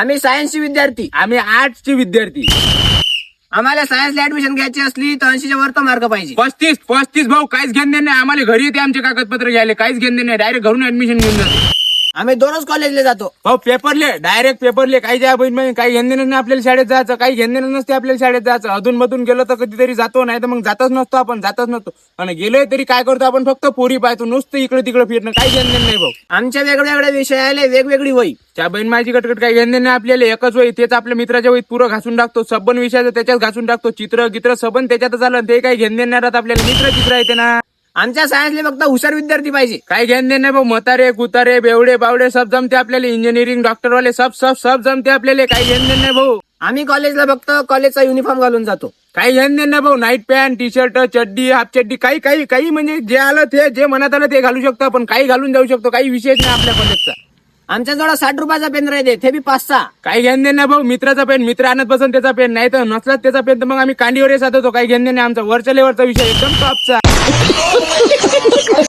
आम्ही सायन्सचे विद्यार्थी. आम्ही आर्ट्सचे विद्यार्थी. आम्हाला सायन्सला ऍडमिशन घ्यायची असली तर 80च्या वर तर मार्क पाहिजे. 35 भाऊ, काहीच घेणं नाही. आम्हाला घरी येते आमचे कागदपत्र घ्यायला, काहीच घेणं नाही. डायरेक्ट घरून ऍडमिशन घेऊन जाते. आम्ही दररोज कॉलेजला जातो. भाऊ पेपरले, डायरेक्ट पेपरले. काही ज्या बहीण काही घेणं नाही आपल्याला शाळेत जायचं, काही घेणं नसते आपल्याला शाळेत जायचं. अधून मधून गेलो तर कधीतरी जातो, नाही तर मग जातच नसतो. आपण जातच नसतो. आणि गेलोय तरी काय करतो आपण, फक्त पोरी पाहतो, नुसतं इकडे तिकडे फिरणं, काही घेणं नाही भाऊ. आमच्या वेगवेगळ्या विषयाला वेगवेगळी वही. त्या बहीण माझी कटकट काही घेणं नाही आपल्याला. एकच वही, तेच आपल्या मित्राच्या वहीत पुरं घासून टाकतो. सबन विषयाचं त्याच्यात घासून टाकतो. चित्र गित्र सबन त्याच्यातच आलं, ते काही घेणं नाही राहत आपल्याला. चित्र येते ना. आमच्या सायन्सला फक्त हुशार विद्यार्थी पाहिजे. काही घेणं नाही भाऊ. म्हातारे कुतारे बेवडे बावडे सब जमते आपल्याला. इंजिनिअरिंग डॉक्टरवाले सब जमते आपल्याला. काही घेणं नाही भाऊ. आम्ही कॉलेजला फक्त कॉलेजचा युनिफॉर्म घालून जातो. काही घेणं नाही भाऊ. नाईट पॅन्ट, टी शर्ट, चड्डी, हाफ चड्डी, काही म्हणजे जे आलं ते, जे मनात आलं ते घालू शकतो आपण. काही घालून जाऊ शकतो. काही विषयच नाही आपल्या कॉलेजचा. आमच्याजवळ 60 रुपयाचा पेन राहते, ते बी 5-6. काही घेणं नाही भाऊ. मित्राचा पेन मित्र आणत बसन त्याचा पेन, नाही तर नसलाच त्याचा पेन तर मग आम्ही कांडीवर साधतो. काही घेणं नाही आमचा. वरच्या लेवरचा विषय एकदम टॉपचा.